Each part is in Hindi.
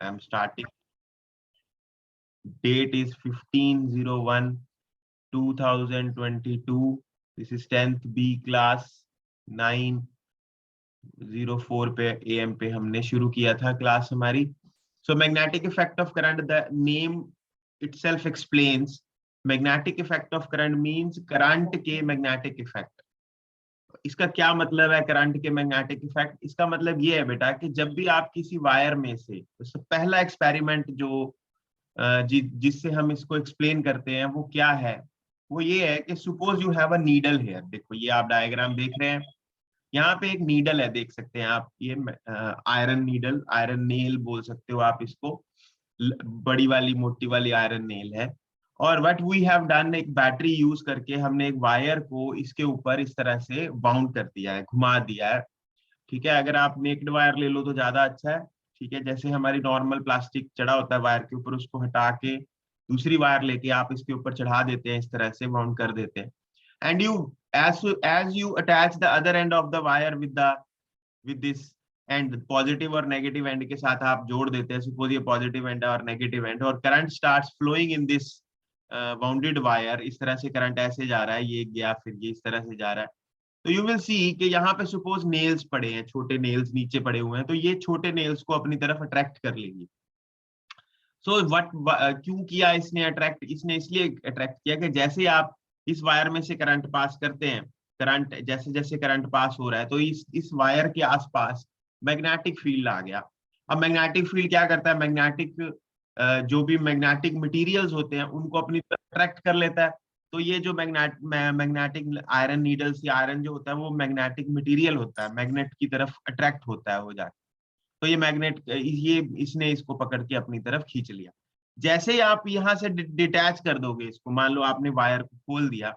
I am starting. Date is 15/01/2022. This is 10th B class 9:04 पे AM पे हमने शुरू किया था क्लास हमारी. So magnetic effect of current, the name itself explains. Magnetic effect of current means current के मैग्नेटिक इफेक्ट. इसका क्या मतलब है करंट के मैग्नेटिक इफेक्ट? इसका मतलब ये है बेटा कि जब भी आप किसी वायर में से, तो पहला एक्सपेरिमेंट जो जिससे हम इसको एक्सप्लेन करते हैं वो क्या है, वो ये है कि suppose you have a needle here. देखो ये आप डायग्राम देख रहे हैं, यहाँ पे एक नीडल है, देख सकते हैं आप, ये आयरन नीडल, आयरन नेल बोल सकते हो आप इसको, बड़ी वाली मोटी वाली आयरन नेल है. और व्हाट वी हैव डन, एक बैटरी यूज करके हमने एक वायर को इसके ऊपर इस तरह से बाउंड कर दिया है, घुमा दिया है. ठीक है, अगर आप नेक्ड वायर ले लो तो ज्यादा अच्छा है. ठीक है, जैसे हमारी नॉर्मल प्लास्टिक चढ़ा होता है वायर के ऊपर, उसको हटा के दूसरी वायर लेके आप इसके ऊपर चढ़ा देते हैं, इस तरह से बाउंड कर देते हैं. And you as you attach the other end of the wire with this end, positive और नेगेटिव एंड के साथ आप जोड़ देते हैं, सपोज ये पॉजिटिव एंड और नेगेटिव एंड, और current starts flowing in this bounded wire. इस तरह से करंट ऐसे जा रहा है, ये गया, फिर ये इस तरह से जा रहा है. तो यू विल सी कि यहाँ पे सपोज नेल्स पड़े हैं, छोटे नेल्स नीचे पड़े हुए हैं, तो ये छोटे नेल्स को अपनी तरफ अट्रैक्ट कर लेंगी. सो क्यों किया इसने अट्रैक्ट? इसने इसलिए अट्रैक्ट किया कि जैसे आप इस वायर में से करंट पास करते हैं, करंट जैसे जैसे करंट पास हो रहा है, तो इस वायर के आसपास मैग्नेटिक फील्ड आ गया. अब मैग्नेटिक फील्ड क्या करता है, मैग्नेटिक जो भी मैग्नेटिक मटेरियल्स होते हैं उनको अपनी तरफ अट्रैक्ट कर लेता है. तो ये जो मैग्नेटिक आयरन नीडल्स या आयरन जो होता है वो मैग्नेटिक मटेरियल होता है, मैग्नेट की तरफ अट्रैक्ट होता है वो जाके. तो ये मैग्नेट, ये इसने इसको पकड़ के अपनी तरफ खींच लिया. जैसे ही आप यहाँ से डिटैच कर दोगे इसको, मान लो आपने वायर को खोल दिया,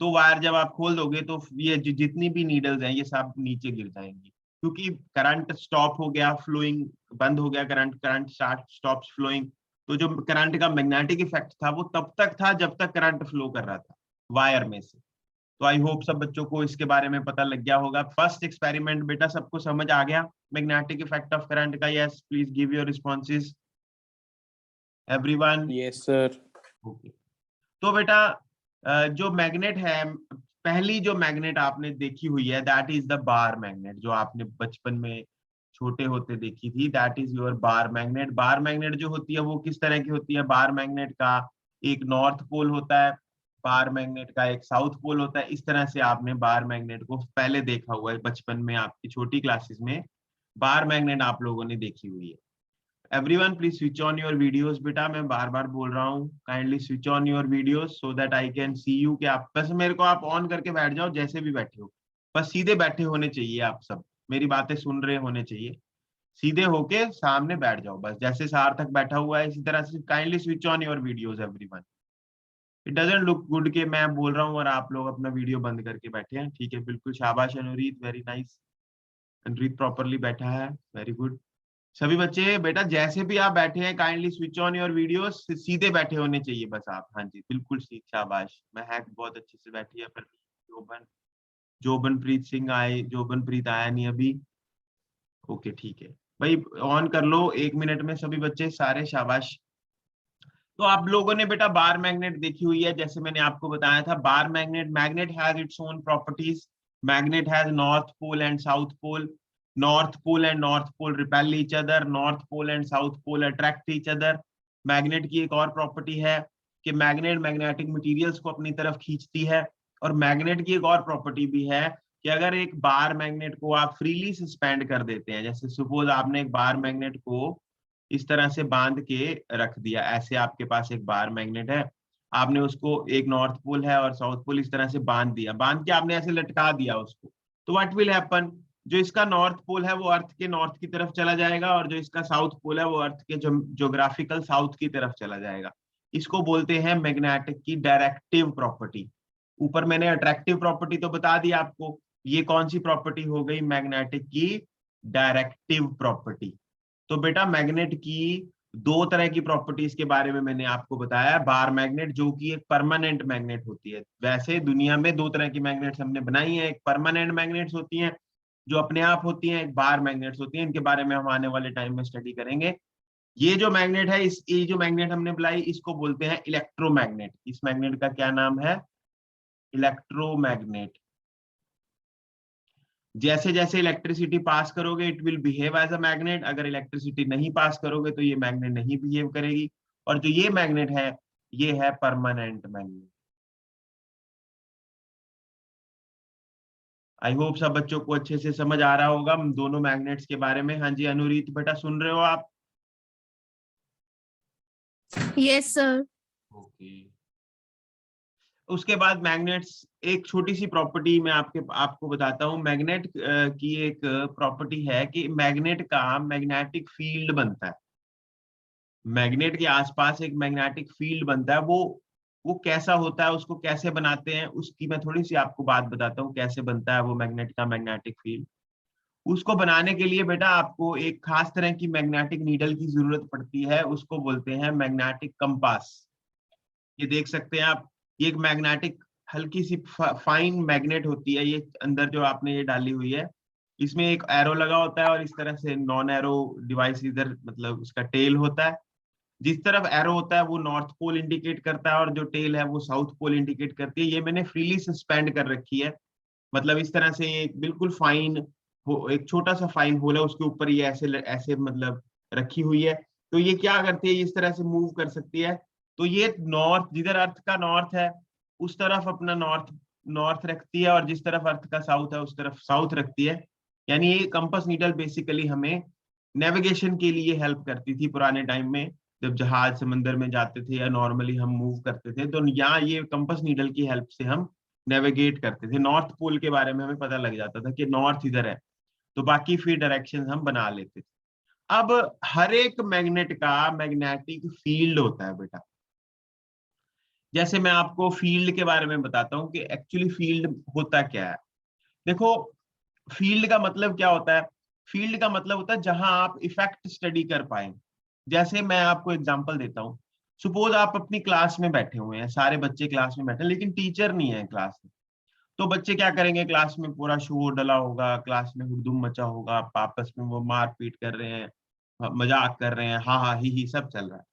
तो वायर जब आप खोल दोगे तो ये जितनी भी नीडल्स हैं ये सब नीचे गिर जाएंगी, क्योंकि करंट स्टॉप हो गया, फ्लोइंग बंद हो गया, करंट स्टॉप्स फ्लोइंग. तो जो करंट का मैग्नेटिक इफेक्ट था वो तब तक था जब तक करंट फ्लो कर रहा था वायर में से. तो आई होप सब बच्चों को इसके बारे में पता लग गया होगा. फर्स्ट एक्सपेरिमेंट बेटा सबको समझ आ गया मैग्नेटिक इफेक्ट ऑफ करंट का? Yes, please give your responses everyone. Yes sir. Okay, तो बेटा जो मैग्नेट है, पहली जो मैग्नेट आपने देखी हुई है that is the bar magnet, जो आपने बचपन में छोटे होते देखी थी, that is your bar magnet. Bar magnet जो होती है वो किस तरह की होती है? बार मैग्नेट का एक नॉर्थ पोल होता है, बार मैग्नेट का एक साउथ पोल होता है. इस तरह से आपने बार मैग्नेट को पहले देखा हुआ है बचपन में, आपकी छोटी क्लासेस में बार मैग्नेट आप लोगों ने देखी हुई है. Everyone please switch on your videos. बेटा मैं बार बार बोल रहा हूँ, kindly switch on your videos so that I can see you. कि आप बस मेरे को आप ऑन करके बैठ जाओ, जैसे भी बैठे हो, बस सीधे बैठे होने चाहिए आप सब, मेरी बातें सुन रहे होने चाहिए, सीधे होके सामने बैठ जाओ, बस जैसे सार्थक बैठा हुआ है इसी तरह से. Kindly switch on your videos everyone. It doesn't look good कि मैं बोल रहा हूँ और आप लोग अपना वीडियो बंद करके बैठे हैं. ठीक है, बिल्कुल शाबाश अनुरीत, वेरी नाइस. अनुरीत प्रॉपरली बैठा है, वेरी गुड. सभी बच्चे बेटा जैसे भी आप बैठे हैं kindly switch on your video, सीधे बैठे होने चाहिए बस आप. हाँ जी, बिल्कुल ठीक, शाबाश. महक बहुत अच्छे से बैठी है. जोबन, जोबनप्रीत सिंह आए, जोबनप्रीत आया नहीं अभी. ओके ठीक है भाई, ऑन कर लो 1 मिनट में सभी बच्चे सारे, शाबाश. तो आप लोगों ने बेटा बार मैग्नेट देखी हुई है, जैसे मैंने आपको बताया था. Bar magnet, magnet has its own properties. Magnet has north pole and south pole. North pole and North pole repel each other. North pole and South pole attract each other. Magnet की एक और प्रॉपर्टी है कि मैग्नेट मैग्नेटिक मटेरियल्स को अपनी तरफ खींचती है. और मैग्नेट की एक और प्रॉपर्टी भी है कि अगर एक बार मैग्नेट को आप फ्रीली सस्पेंड कर देते हैं, जैसे सपोज आपने एक बार मैग्नेट को इस तरह से बांध के रख दिया, ऐसे आपके पास एक बार मैग्नेट है, आपने उसको, एक नॉर्थ पोल है और साउथ पोल, इस तरह से बांध दिया, बांध के आपने ऐसे लटका दिया उसको, तो व्हाट विल हैपन? जो इसका नॉर्थ पोल है वो अर्थ के नॉर्थ की तरफ चला जाएगा, और जो इसका साउथ पोल है वो अर्थ के ज्योग्राफिकल साउथ की तरफ चला जाएगा. इसको बोलते हैं मैग्नेटिक की डायरेक्टिव प्रॉपर्टी. ऊपर मैंने अट्रैक्टिव प्रॉपर्टी तो बता दी आपको, ये कौन सी प्रॉपर्टी हो गई? मैग्नेटिक की डायरेक्टिव प्रॉपर्टी. तो बेटा मैग्नेट की दो तरह की प्रॉपर्टीज के बारे में मैंने आपको बताया. बार मैग्नेट जो कि एक परमानेंट मैग्नेट होती है. वैसे दुनिया में दो तरह की मैग्नेट्स हमने बनाई है, एक परमानेंट मैग्नेट्स होती हैं जो अपने आप होती हैं, एक बार मैग्नेट्स होती हैं, इनके बारे में हम आने वाले टाइम में स्टडी करेंगे. ये जो मैग्नेट है, ये जो मैग्नेट हमने बुलाई, इसको बोलते हैं इलेक्ट्रोमैग्नेट। इस मैग्नेट का क्या नाम है? इलेक्ट्रोमैग्नेट। जैसे जैसे इलेक्ट्रिसिटी पास करोगे it will behave as a magnet, अगर इलेक्ट्रिसिटी नहीं पास करोगे तो ये मैग्नेट नहीं बिहेव करेगी। और जो ये मैग्नेट है, ये है परमानेंट मैग्नेट। आई होप सब बच्चों को अच्छे से समझ आ रहा होगा हम दोनों मैग्नेट्स के बारे में। हाँ जी अनुरीत बेटा, सुन रहे हो आप? Yes sir. ओके। उसके बाद मैग्नेट्स, एक छोटी सी प्रॉपर्टी मैं आपको बताता हूँ। मैग्नेट की एक प्रॉपर्टी है कि मैग्नेट का मैग्नेटिक फील्ड बनता है। मैग्नेट के आसपास एक मैग्नेटिक फील्ड बनता है। वो कैसा होता है, उसको कैसे बनाते हैं, उसकी मैं थोड़ी सी आपको बात बताता हूँ, कैसे बनता है वो मैग्नेट का मैग्नेटिक फील्ड। उसको बनाने के लिए बेटा आपको एक खास तरह की मैग्नेटिक नीडल की जरूरत पड़ती है, उसको बोलते हैं मैग्नेटिक कंपास। ये देख सकते हैं आप, ये एक मैग्नेटिक हल्की सी फाइन मैग्नेट होती है ये अंदर जो आपने ये डाली हुई है। इसमें एक एरो लगा होता है और इस तरह से नॉन एरो डिवाइस इधर, मतलब इसका टेल होता है। जिस तरफ एरो होता है वो नॉर्थ पोल इंडिकेट करता है और जो टेल है वो साउथ पोल इंडिकेट करती है। ये मैंने फ्रीली सस्पेंड कर रखी है, मतलब इस तरह से एक बिल्कुल फाइन एक छोटा सा फाइन होल है, उसके ऊपर ये ऐसे ऐसे मतलब रखी हुई है। तो ये क्या करती है, इस तरह से मूव कर सकती है। तो ये नॉर्थ, जिधर अर्थ का नॉर्थ है उस तरफ अपना नॉर्थ नॉर्थ रखती है, और जिस तरफ अर्थ का साउथ है उस तरफ साउथ रखती है। यानी ये कंपास नीडल बेसिकली हमें नेविगेशन के लिए हेल्प करती थी पुराने टाइम में, जब जहाज समंदर में जाते थे या नॉर्मली हम मूव करते थे, तो यहाँ ये कंपास नीडल की हेल्प से हम नेविगेट करते थे। नॉर्थ पोल के बारे में हमें पता लग जाता था कि नॉर्थ इधर है, तो बाकी फिर डायरेक्शन हम बना लेते थे। अब हर एक मैग्नेट का मैग्नेटिक फील्ड होता है बेटा। जैसे मैं आपको फील्ड के बारे में बताता हूँ कि एक्चुअली फील्ड होता क्या है। देखो, फील्ड का मतलब क्या होता है? फील्ड का मतलब होता है जहां आप इफेक्ट स्टडी कर पाए। जैसे मैं आपको एग्जांपल देता हूँ। सपोज आप अपनी क्लास में बैठे हुए हैं, सारे बच्चे क्लास में बैठे हैं, लेकिन टीचर नहीं है क्लास में। तो बच्चे क्या करेंगे, क्लास में पूरा शोर डला होगा, क्लास में हुड़दुम मचा होगा, आपस में वो मार पीट कर रहे हैं, मजाक कर रहे हैं, हा हा ही सब चल रहा है।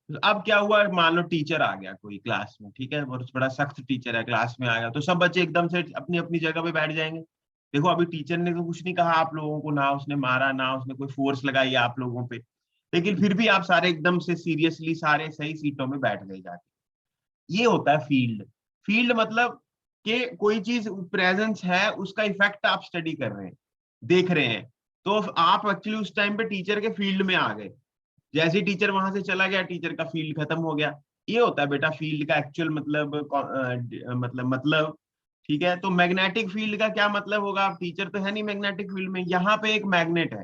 तो अब क्या हुआ, मान लो टीचर आ गया कोई क्लास में, ठीक है, और बड़ा सख्त टीचर है, क्लास में आ गया, तो सब बच्चे एकदम से अपनी अपनी जगह पे बैठ जाएंगे। देखो अभी टीचर ने तो कुछ नहीं कहा आप लोगों को, ना उसने मारा, ना उसने कोई फोर्स लगाई आप लोगों पे, लेकिन फिर भी आप सारे एकदम से सीरियसली सारे सही सीटों में बैठ गए जाके। ये होता है फील्ड। फील्ड मतलब कि कोई चीज प्रेजेंस है, उसका इफेक्ट आप स्टडी कर रहे हैं, देख रहे हैं। तो आप एक्चुअली उस टाइम पे टीचर के फील्ड में आ गए। जैसे ही टीचर वहां से चला गया, टीचर का फील्ड खत्म हो गया। ये होता है बेटा फील्ड का एक्चुअल मतलब, मतलब ठीक है। तो मैग्नेटिक फील्ड का क्या मतलब होगा? आप टीचर तो है नहीं मैग्नेटिक फील्ड में, यहाँ पे एक मैग्नेट है।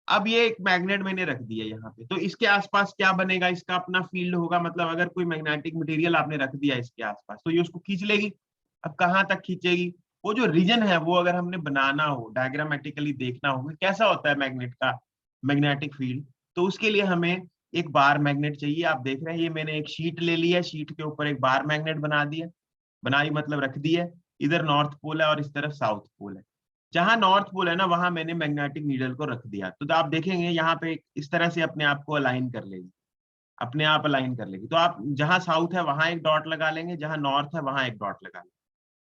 अब ये एक मैग्नेट मैंने रख दिया यहाँ पे, तो इसके आसपास क्या बनेगा, इसका अपना फील्ड होगा। मतलब अगर कोई मैग्नेटिक मटेरियल आपने रख दिया इसके आसपास, तो ये उसको खींच लेगी। अब कहाँ तक खींचेगी? वो जो रीजन है वो अगर हमने बनाना हो, डायग्रामेटिकली देखना हो कि कैसा होता है मैग्नेट का मैग्नेटिक फील्ड, तो उसके लिए हमें एक बार मैग्नेट चाहिए। आप देख रहे हैं ये मैंने एक शीट ले ली है, शीट के ऊपर एक बार मैग्नेट बना दिया, बनाई मतलब रख दी है। इधर नॉर्थ पोल है और इस तरफ साउथ पोल है। जहां नॉर्थ पोल है ना, वहां मैंने मैग्नेटिक नीडल को रख दिया। तो आप देखेंगे यहाँ पे इस तरह से अपने आप को अलाइन कर लेगी, अपने आप अलाइन कर लेगी। तो आप जहां साउथ है वहां एक डॉट लगा लेंगे, जहां नॉर्थ है वहां एक डॉट लगा लेंगे।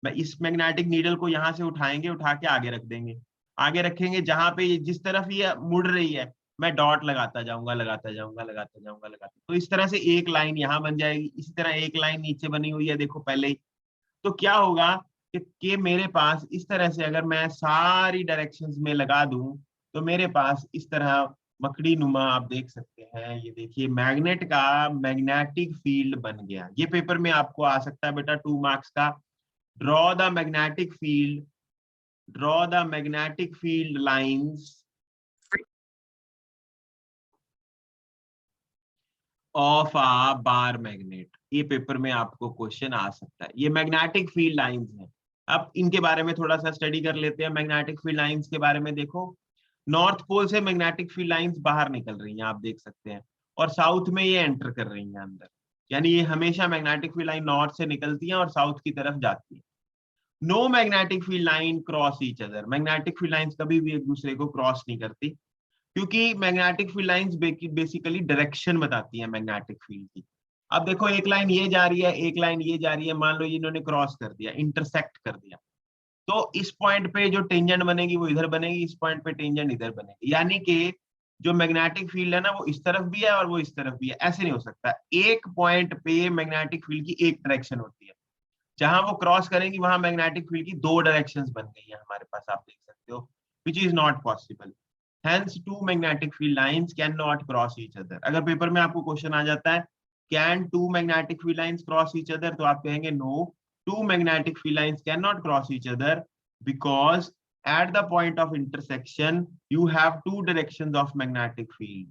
मैं इस मैग्नेटिक नीडल को यहाँ से उठाएंगे, उठा के आगे रख देंगे। आगे रखेंगे जहां पे ये जिस तरफ ये मुड़ रही है, मैं डॉट लगाता जाऊंगा, लगाता जाऊंगा, लगाता जाऊंगा, लगाता। तो इस तरह से एक लाइन यहाँ बन जाएगी, इसी तरह एक लाइन नीचे बनी हुई है, देखो पहले ही। तो क्या होगा कि मेरे पास इस तरह से अगर मैं सारी डायरेक्शंस में लगा दूं, तो मेरे पास इस तरह मकड़ी नुमा आप देख सकते हैं। ये देखिए मैग्नेट का मैग्नेटिक फील्ड बन गया। ये पेपर में आपको आ सकता है बेटा 2 मार्क्स का। Draw the magnetic field, draw the magnetic field lines of a bar magnet. ये पेपर में आपको क्वेश्चन आ सकता है। ये मैग्नेटिक फील्ड लाइंस हैं। अब इनके बारे में थोड़ा सा स्टडी कर लेते हैं। मैग्नेटिक फील्ड लाइंस के बारे में देखो, नॉर्थ पोल से मैग्नेटिक फील्ड लाइंस बाहर निकल रही हैं, आप देख सकते हैं, और साउथ में ये एंटर कर रही हैं अंदर। यानी ये हमेशा मैग्नेटिक फील्ड लाइन नॉर्थ से निकलती है और साउथ की तरफ जाती है। No magnetic field line cross each other. Magnetic field lines कभी भी एक दूसरे को क्रॉस नहीं करती। क्योंकि magnetic field lines basically direction बताती है मैग्नेटिक फील्ड की। अब देखो एक लाइन ये जा रही है, एक लाइन ये जा रही है, मान लो इन्होंने क्रॉस कर दिया, इंटरसेक्ट कर दिया, तो इस पॉइंट पे जो टेंजेंट बनेगी वो इधर बनेगी, इस पॉइंट पे टेंजेंट इधर बनेगी, यानी कि जो मैग्नेटिक फील्ड है ना वो इस तरफ भी है और वो इस तरफ भी है। ऐसे नहीं हो सकता, एक पॉइंट पे मैग्नेटिक फील्ड की एक डायरेक्शन होती है, जहां वो क्रॉस करेंगी वहां मैग्नेटिक फील्ड की दो डायरेक्शंस बन गई है हमारे पास, आप देख सकते हो, which is not possible. Hence two magnetic field lines can not cross each other. अगर पेपर में आपको क्वेश्चन आ जाता है can two magnetic field lines cross each other, तो आप कहेंगे no, two magnetic field lines can not cross each other because at the point of intersection you have two directions of magnetic field।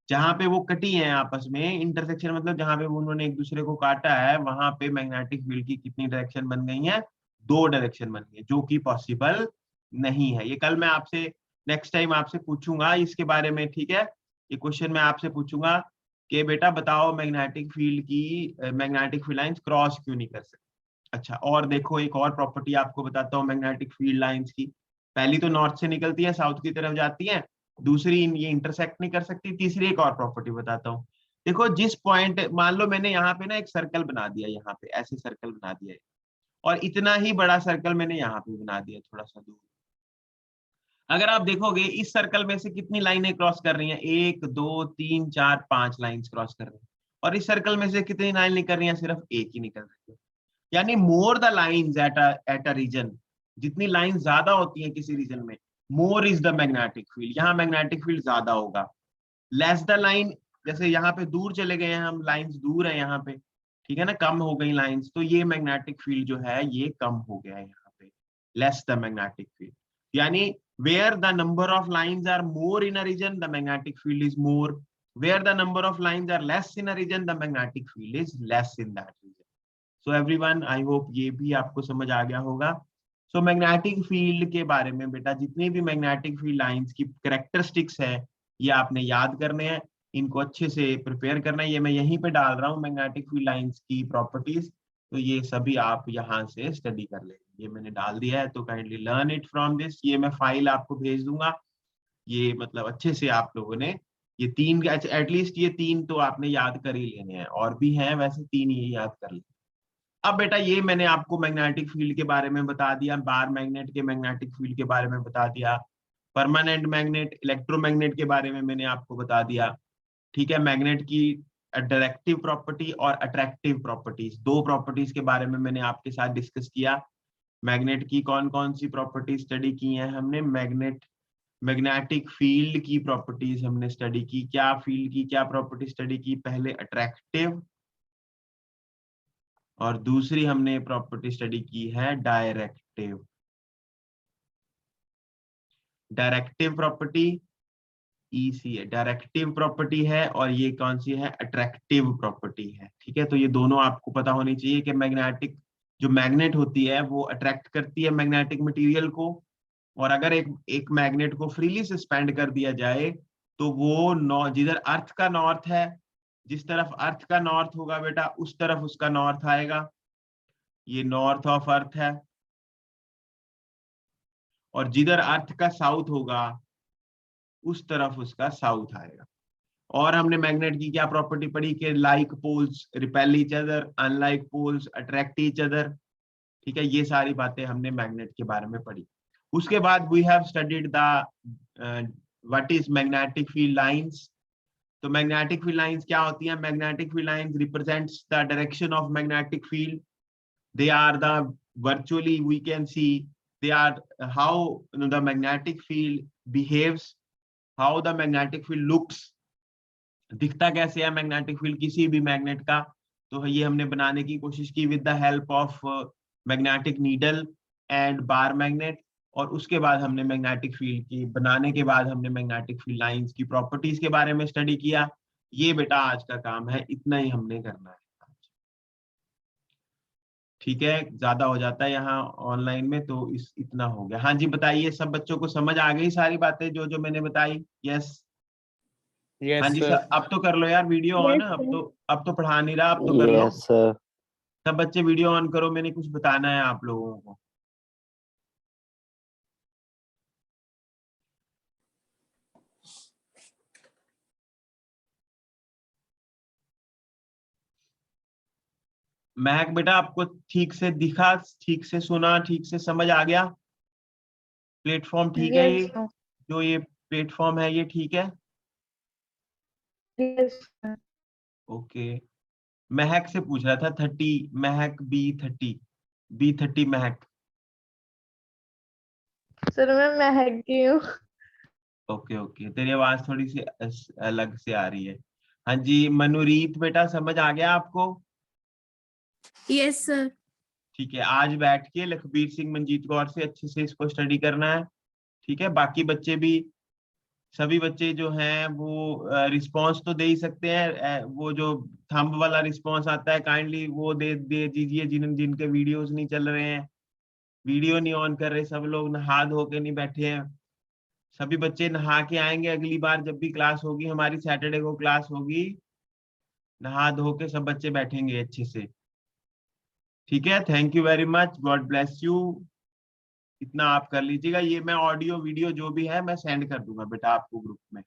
जहां पे वो कटी है आपस में, इंटरसेक्शन मतलब जहां पे वो उन्होंने एक दूसरे को काटा है, वहां पे मैग्नेटिक फील्ड की कितनी डायरेक्शन बन गई है, दो डायरेक्शन बन गई, जो कि पॉसिबल नहीं है। ये कल मैं आपसे नेक्स्ट टाइम आपसे पूछूंगा इसके बारे में, ठीक है। ये क्वेश्चन मैं आपसे पूछूंगा कि बेटा बताओ मैग्नेटिक फील्ड की मैग्नेटिक फील्ड लाइंस क्रॉस क्यों नहीं कर सकती। अच्छा, और देखो एक और प्रॉपर्टी आपको बताता हूँ मैग्नेटिक फील्ड लाइंस की। पहली तो नॉर्थ से निकलती है, साउथ की तरफ जाती है, दूसरी ये इंटरसेक्ट नहीं कर सकती, तीसरी एक और प्रॉपर्टी बताता हूँ। देखो जिस पॉइंट, मान लो मैंने यहाँ पे ना एक सर्कल बना दिया, यहाँ पे ऐसे सर्कल बना दिया है, और इतना ही बड़ा सर्कल मैंने यहाँ पे बना दिया थोड़ा सा दूर। अगर आप देखोगे इस सर्कल में से कितनी लाइनें क्रॉस कर रही हैं, एक दो तीन चार पांच लाइंस क्रॉस कर रही हैं, और इस सर्कल में से कितनी लाइन निकल रही है, सिर्फ एक ही निकल रही है। यानी more the lines at a region, जितनी लाइन ज्यादा होती है किसी रीजन में, more is the magnetic field, यहाँ मैग्नेटिक फील्ड ज्यादा होगा। लेस द लाइन, जैसे यहाँ पे दूर चले गए हैं हम, लाइंस दूर है यहाँ पे, ठीक है ना, कम हो गई लाइंस, तो ये मैग्नेटिक फील्ड जो है ये कम हो गया है यहाँ पे, लेस द मैग्नेटिक फील्ड। यानी where the number of lines are more in a region the magnetic field is more, where the number of lines are less in a region the magnetic field is less in that region. So everyone, I hope ये भी आपको समझ आ गया होगा। सो मैग्नेटिक फील्ड के बारे में बेटा जितनी भी मैग्नेटिक फील्ड लाइंस की कैरेक्टरिस्टिक्स है ये आपने याद करने हैं, इनको अच्छे से प्रिपेयर करना है। ये मैं यहीं पे डाल रहा हूँ मैग्नेटिक फील्ड लाइंस की प्रॉपर्टीज, तो ये सभी आप यहाँ से स्टडी कर लेंगे, ये मैंने डाल दिया है, तो kindly learn it from this. ये मैं फाइल आपको भेज दूंगा, ये मतलब अच्छे से आप लोगों ने ये तीन, एटलीस्ट ये तीन तो आपने याद कर ही लेने हैं, और भी हैं वैसे, तीन ये याद कर लें। अब बेटा ये मैंने आपको मैग्नेटिक फील्ड के बारे में बता दिया, बार मैग्नेट के मैग्नेटिक फील्ड के बारे में बता दिया, परमानेंट मैग्नेट इलेक्ट्रोमैग्नेट के बारे में मैंने आपको बता दिया, ठीक है। मैग्नेट की डायरेक्टिव प्रॉपर्टी और अट्रैक्टिव प्रॉपर्टीज, दो प्रॉपर्टीज के बारे में मैंने आपके साथ डिस्कस किया। मैग्नेट की कौन कौन सी प्रॉपर्टी स्टडी की है हमने, मैग्नेटिक फील्ड की प्रॉपर्टीज हमने स्टडी की, क्या फील्ड की क्या प्रॉपर्टी स्टडी की, पहले अट्रैक्टिव और दूसरी हमने प्रॉपर्टी स्टडी की है डायरेक्टिव। डायरेक्टिव प्रॉपर्टी ईसी है, डायरेक्टिव प्रॉपर्टी है, और ये कौन सी है, अट्रैक्टिव प्रॉपर्टी है, ठीक है। तो ये दोनों आपको पता होनी चाहिए कि मैग्नेटिक जो मैग्नेट होती है वो अट्रैक्ट करती है मैग्नेटिक मटेरियल को, और अगर एक एक मैग्नेट को फ्रीली सस्पेंड कर दिया जाए तो वो जिधर अर्थ का नॉर्थ है, जिस तरफ अर्थ का नॉर्थ होगा बेटा उस तरफ उसका नॉर्थ आएगा, ये नॉर्थ ऑफ अर्थ है, और जिधर अर्थ का साउथ होगा उस तरफ उसका साउथ आएगा। और हमने मैग्नेट की क्या प्रॉपर्टी पढ़ी कि like poles repel each other, unlike poles attract each other, ठीक है। ये सारी बातें हमने मैग्नेट के बारे में पढ़ी। उसके बाद we have studied the what is magnetic field lines. तो मैग्नेटिक फील्ड लाइंस क्या होती है, magnetic field lines represents the direction of magnetic field, they are the virtually we can see they are how the magnetic field behaves, how the magnetic field looks, दिखता कैसे है मैग्नेटिक फील्ड किसी भी मैग्नेट का। तो ये हमने बनाने की कोशिश की with the help of magnetic needle and bar magnet, और उसके बाद हमने मैग्नेटिक फील्ड की बनाने के बाद हमने मैग्नेटिक फील्ड लाइंस की प्रॉपर्टीज के बारे में स्टडी किया। ये बेटा आज का काम है, इतना ही हमने करना है, ठीक है। ज्यादा हो जाता है यहाँ ऑनलाइन में, तो इतना हो गया। हाँ जी बताइए, सब बच्चों को समझ आ गई सारी बातें जो जो मैंने बताई? यस। हाँ यस जी सर। सर, अब तो कर लो यार वीडियो ऑन, Yes, अब sir. तो अब तो पढ़ा नहीं रहा, अब तो कर लो। Yes sir. सब बच्चे वीडियो ऑन करो, मैंने कुछ बताना है आप लोगों को। महक बेटा आपको ठीक से दिखा, ठीक से सुना, ठीक से समझ आ गया? प्लेटफॉर्म ठीक है ये? Yes sir. जो ये प्लेटफॉर्म है ये ठीक है? Yes sir. ओके। महक से पूछ रहा था 30, महक B30 महक। सर मैं महक गई हूँ। ओके ओके, तेरी आवाज थोड़ी सी अलग से आ रही है। हाँ जी, मनुरीत बेटा समझ आ गया आपको? Yes, sir. ठीक है, आज बैठ के लखबीर सिंह मनजीत कौर से अच्छे से इसको स्टडी करना है। ठीक है, बाकी बच्चे भी, सभी बच्चे जो हैं वो रिस्पांस तो दे ही सकते हैं। वो जो थंब वाला रिस्पांस आता है काइंडली वो दे दे दीजिए, जिनके वीडियोस नहीं चल रहे हैं, वीडियो नहीं ऑन कर रहे, सब लोग नहा धो के नहीं बैठे हैं। सभी बच्चे नहा के आएंगे अगली बार जब भी क्लास होगी, हमारी सैटरडे को क्लास होगी, नहा धो के सब बच्चे बैठेंगे अच्छे से। ठीक है, thank you very much, God bless you. इतना आप कर लीजिएगा, ये मैं ऑडियो वीडियो जो भी है मैं सेंड कर दूंगा बेटा आपको ग्रुप में।